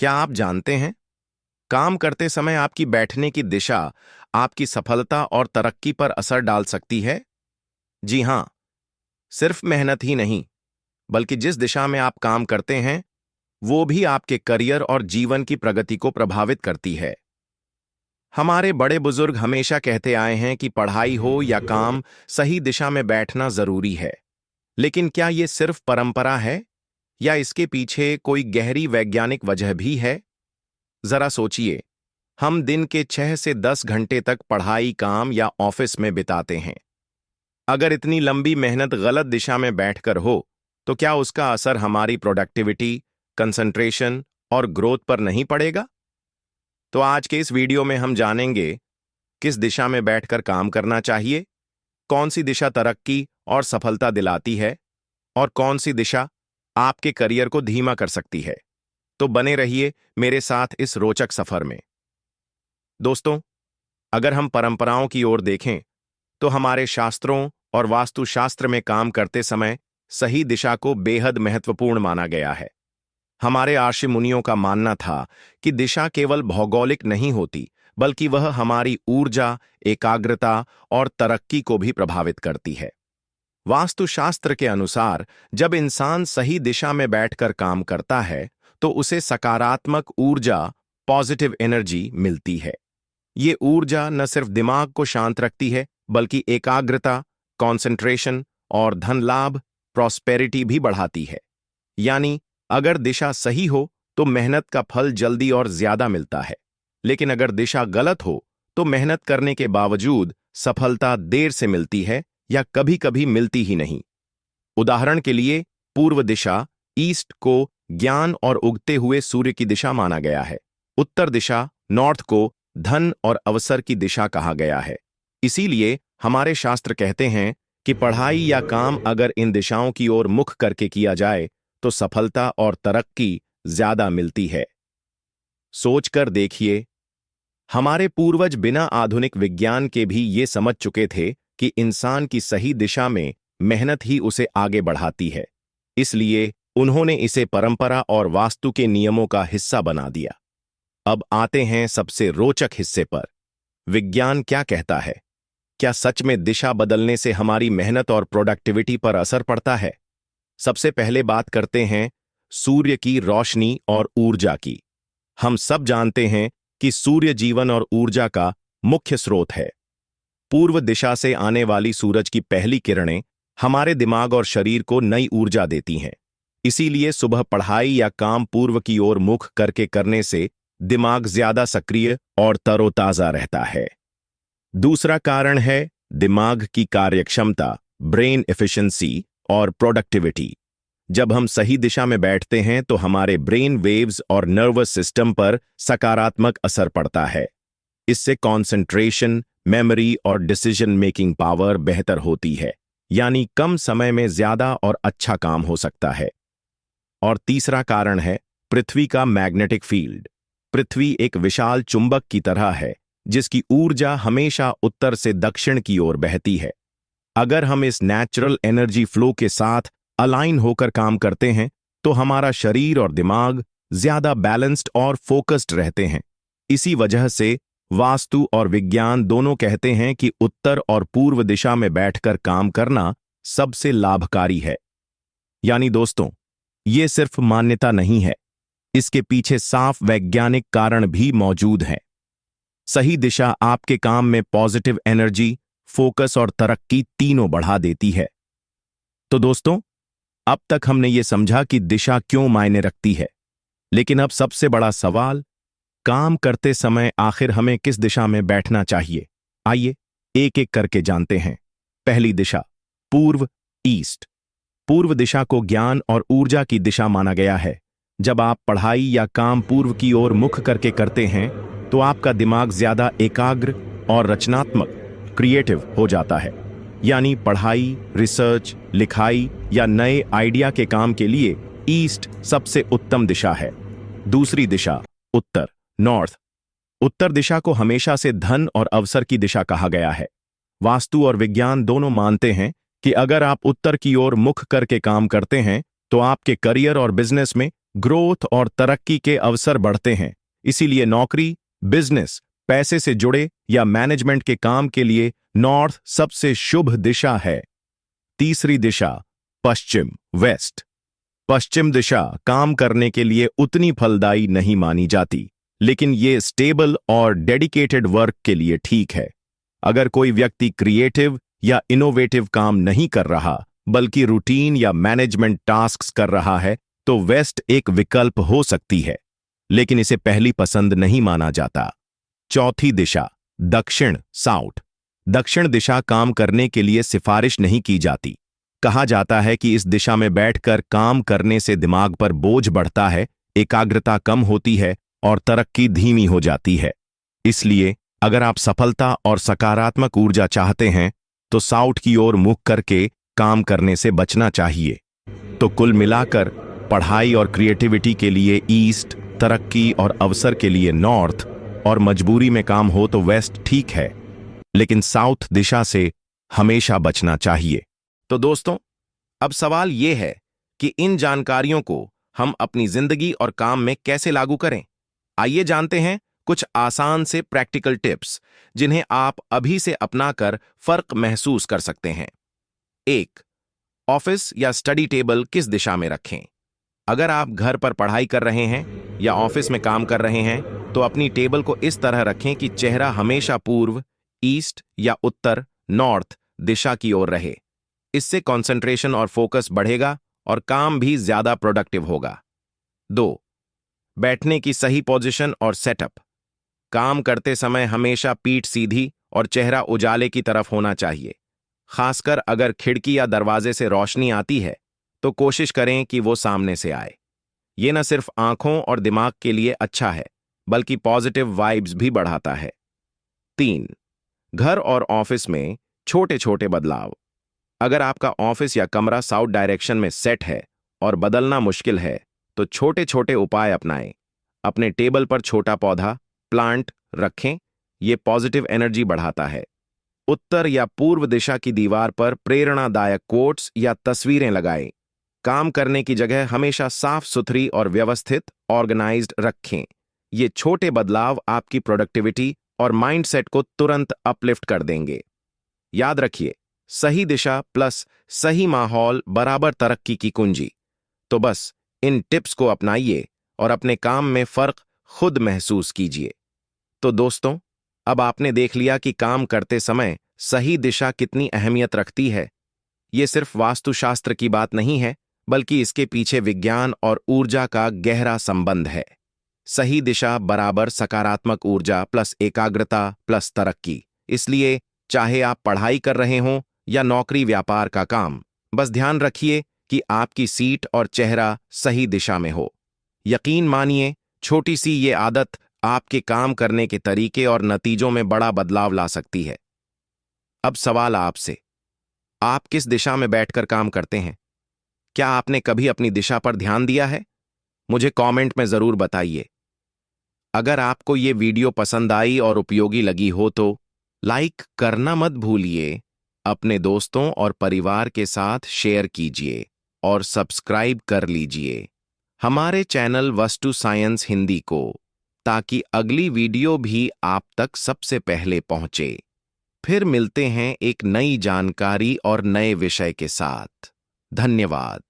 क्या आप जानते हैं, काम करते समय आपकी बैठने की दिशा आपकी सफलता और तरक्की पर असर डाल सकती है? जी हां, सिर्फ मेहनत ही नहीं, बल्कि जिस दिशा में आप काम करते हैं, वो भी आपके करियर और जीवन की प्रगति को प्रभावित करती है। हमारे बड़े बुजुर्ग हमेशा कहते आए हैं कि पढ़ाई हो या काम, सही दिशा में बैठना जरूरी है। लेकिन क्या ये सिर्फ परंपरा है या इसके पीछे कोई गहरी वैज्ञानिक वजह भी है? जरा सोचिए, हम दिन के 6 से 10 घंटे तक पढ़ाई, काम या ऑफिस में बिताते हैं। अगर इतनी लंबी मेहनत गलत दिशा में बैठकर हो, तो क्या उसका असर हमारी प्रोडक्टिविटी, कंसंट्रेशन और ग्रोथ पर नहीं पड़ेगा? तो आज के इस वीडियो में हम जानेंगे किस दिशा में बैठकर काम करना चाहिए, कौन सी दिशा तरक्की और सफलता दिलाती है, और कौन सी दिशा आपके करियर को धीमा कर सकती है। तो बने रहिए मेरे साथ इस रोचक सफर में। दोस्तों, अगर हम परंपराओं की ओर देखें, तो हमारे शास्त्रों और वास्तुशास्त्र में काम करते समय सही दिशा को बेहद महत्वपूर्ण माना गया है। हमारे ऋषि मुनियों का मानना था कि दिशा केवल भौगोलिक नहीं होती, बल्कि वह हमारी ऊर्जा, एकाग्रता और तरक्की को भी प्रभावित करती है। वास्तुशास्त्र के अनुसार जब इंसान सही दिशा में बैठकर काम करता है, तो उसे सकारात्मक ऊर्जा, पॉजिटिव एनर्जी मिलती है। ये ऊर्जा न सिर्फ दिमाग को शांत रखती है, बल्कि एकाग्रता, कंसंट्रेशन और धन लाभ, प्रॉस्पेरिटी भी बढ़ाती है। यानी अगर दिशा सही हो तो मेहनत का फल जल्दी और ज्यादा मिलता है, लेकिन अगर दिशा गलत हो तो मेहनत करने के बावजूद सफलता देर से मिलती है या कभी-कभी मिलती ही नहीं। उदाहरण के लिए, पूर्व दिशा, ईस्ट को ज्ञान और उगते हुए सूर्य की दिशा माना गया है। उत्तर दिशा, नॉर्थ को धन और अवसर की दिशा कहा गया है। इसीलिए हमारे शास्त्र कहते हैं कि पढ़ाई या काम अगर इन दिशाओं की ओर मुख करके किया जाए तो सफलता और तरक्की ज्यादा मिलती है। सोचकर देखिए, हमारे पूर्वज बिना आधुनिक विज्ञान के भी ये समझ चुके थे कि इंसान की सही दिशा में मेहनत ही उसे आगे बढ़ाती है। इसलिए उन्होंने इसे परंपरा और वास्तु के नियमों का हिस्सा बना दिया। अब आते हैं सबसे रोचक हिस्से पर। विज्ञान क्या कहता है? क्या सच में दिशा बदलने से हमारी मेहनत और प्रोडक्टिविटी पर असर पड़ता है? सबसे पहले बात करते हैं सूर्य की रोशनी और ऊर्जा की। हम सब जानते हैं कि सूर्य जीवन और ऊर्जा का मुख्य स्रोत है। पूर्व दिशा से आने वाली सूरज की पहली किरणें हमारे दिमाग और शरीर को नई ऊर्जा देती हैं। इसीलिए सुबह पढ़ाई या काम पूर्व की ओर मुख करके करने से दिमाग ज्यादा सक्रिय और तरोताजा रहता है। दूसरा कारण है दिमाग की कार्यक्षमता, ब्रेन एफिशिएंसी और प्रोडक्टिविटी। जब हम सही दिशा में बैठते हैं तो हमारे ब्रेन वेव्स और नर्वस सिस्टम पर सकारात्मक असर पड़ता है। इससे कंसंट्रेशन, मेमोरी और डिसीजन मेकिंग पावर बेहतर होती है, यानी कम समय में ज्यादा और अच्छा काम हो सकता है। और तीसरा कारण है पृथ्वी का मैग्नेटिक फील्ड। पृथ्वी एक विशाल चुंबक की तरह है, जिसकी ऊर्जा हमेशा उत्तर से दक्षिण की ओर बहती है। अगर हम इस नेचुरल एनर्जी फ्लो के साथ अलाइन होकर काम करते हैं, तो हमारा शरीर और दिमाग ज्यादा बैलेंस्ड और फोकस्ड रहते हैं। इसी वजह से वास्तु और विज्ञान दोनों कहते हैं कि उत्तर और पूर्व दिशा में बैठकर काम करना सबसे लाभकारी है। यानी दोस्तों, ये सिर्फ मान्यता नहीं है, इसके पीछे साफ वैज्ञानिक कारण भी मौजूद हैं। सही दिशा आपके काम में पॉजिटिव एनर्जी, फोकस और तरक्की तीनों बढ़ा देती है। तो दोस्तों, अब तक हमने ये समझा कि दिशा क्यों मायने रखती है, लेकिन अब सबसे बड़ा सवाल, काम करते समय आखिर हमें किस दिशा में बैठना चाहिए? आइए एक एक करके जानते हैं। पहली दिशा, पूर्व, ईस्ट। पूर्व दिशा को ज्ञान और ऊर्जा की दिशा माना गया है। जब आप पढ़ाई या काम पूर्व की ओर मुख करके करते हैं, तो आपका दिमाग ज्यादा एकाग्र और रचनात्मक, क्रिएटिव हो जाता है। यानी पढ़ाई, रिसर्च, लिखाई या नए आइडिया के काम के लिए ईस्ट सबसे उत्तम दिशा है। दूसरी दिशा, उत्तर, नॉर्थ। उत्तर दिशा को हमेशा से धन और अवसर की दिशा कहा गया है। वास्तु और विज्ञान दोनों मानते हैं कि अगर आप उत्तर की ओर मुख करके काम करते हैं, तो आपके करियर और बिजनेस में ग्रोथ और तरक्की के अवसर बढ़ते हैं। इसीलिए नौकरी, बिजनेस, पैसे से जुड़े या मैनेजमेंट के काम के लिए नॉर्थ सबसे शुभ दिशा है। तीसरी दिशा, पश्चिम, वेस्ट। पश्चिम दिशा काम करने के लिए उतनी फलदायी नहीं मानी जाती, लेकिन ये स्टेबल और डेडिकेटेड वर्क के लिए ठीक है। अगर कोई व्यक्ति क्रिएटिव या इनोवेटिव काम नहीं कर रहा, बल्कि रूटीन या मैनेजमेंट टास्क्स कर रहा है, तो वेस्ट एक विकल्प हो सकती है, लेकिन इसे पहली पसंद नहीं माना जाता। चौथी दिशा, दक्षिण, साउथ। दक्षिण दिशा काम करने के लिए सिफारिश नहीं की जाती। कहा जाता है कि इस दिशा में बैठकर काम करने से दिमाग पर बोझ बढ़ता है, एकाग्रता कम होती है और तरक्की धीमी हो जाती है। इसलिए अगर आप सफलता और सकारात्मक ऊर्जा चाहते हैं, तो साउथ की ओर मुख करके काम करने से बचना चाहिए। तो कुल मिलाकर पढ़ाई और क्रिएटिविटी के लिए ईस्ट, तरक्की और अवसर के लिए नॉर्थ, और मजबूरी में काम हो तो वेस्ट ठीक है, लेकिन साउथ दिशा से हमेशा बचना चाहिए। तो दोस्तों, अब सवाल यह है कि इन जानकारियों को हम अपनी जिंदगी और काम में कैसे लागू करें। आइए जानते हैं कुछ आसान से प्रैक्टिकल टिप्स, जिन्हें आप अभी से अपनाकर फर्क महसूस कर सकते हैं। 1. ऑफिस या स्टडी टेबल किस दिशा में रखें। अगर आप घर पर पढ़ाई कर रहे हैं या ऑफिस में काम कर रहे हैं, तो अपनी टेबल को इस तरह रखें कि चेहरा हमेशा पूर्व, ईस्ट या उत्तर, नॉर्थ दिशा की ओर रहे। इससे कंसंट्रेशन और फोकस बढ़ेगा और काम भी ज्यादा प्रोडक्टिव होगा। 2. बैठने की सही पोजीशन और सेटअप। काम करते समय हमेशा पीठ सीधी और चेहरा उजाले की तरफ होना चाहिए। खासकर अगर खिड़की या दरवाजे से रोशनी आती है, तो कोशिश करें कि वो सामने से आए। ये न सिर्फ आंखों और दिमाग के लिए अच्छा है, बल्कि पॉजिटिव वाइब्स भी बढ़ाता है। 3. घर और ऑफिस में छोटे छोटे बदलाव। अगर आपका ऑफिस या कमरा साउथ डायरेक्शन में सेट है और बदलना मुश्किल है, तो छोटे छोटे उपाय अपनाएं। अपने टेबल पर छोटा पौधा, प्लांट रखें, यह पॉजिटिव एनर्जी बढ़ाता है। उत्तर या पूर्व दिशा की दीवार पर प्रेरणादायक कोट्स या तस्वीरें लगाएं। काम करने की जगह हमेशा साफ सुथरी और व्यवस्थित, ऑर्गेनाइज्ड रखें। ये छोटे बदलाव आपकी प्रोडक्टिविटी और माइंडसेट को तुरंत अपलिफ्ट कर देंगे। याद रखिए, सही दिशा प्लस सही माहौल बराबर तरक्की की कुंजी। तो बस इन टिप्स को अपनाइए और अपने काम में फर्क खुद महसूस कीजिए। तो दोस्तों, अब आपने देख लिया कि काम करते समय सही दिशा कितनी अहमियत रखती है। ये सिर्फ वास्तुशास्त्र की बात नहीं है, बल्कि इसके पीछे विज्ञान और ऊर्जा का गहरा संबंध है। सही दिशा बराबर सकारात्मक ऊर्जा प्लस एकाग्रता प्लस तरक्की। इसलिए चाहे आप पढ़ाई कर रहे हों या नौकरी व्यापार का काम, बस ध्यान रखिए कि आपकी सीट और चेहरा सही दिशा में हो। यकीन मानिए, छोटी सी ये आदत आपके काम करने के तरीके और नतीजों में बड़ा बदलाव ला सकती है। अब सवाल आपसे, आप किस दिशा में बैठकर काम करते हैं? क्या आपने कभी अपनी दिशा पर ध्यान दिया है? मुझे कमेंट में जरूर बताइए। अगर आपको ये वीडियो पसंद आई और उपयोगी लगी हो तो लाइक करना मत भूलिए, अपने दोस्तों और परिवार के साथ शेयर कीजिए और सब्सक्राइब कर लीजिए हमारे चैनल वास्तु साइंस हिंदी को, ताकि अगली वीडियो भी आप तक सबसे पहले पहुंचे। फिर मिलते हैं एक नई जानकारी और नए विषय के साथ। धन्यवाद।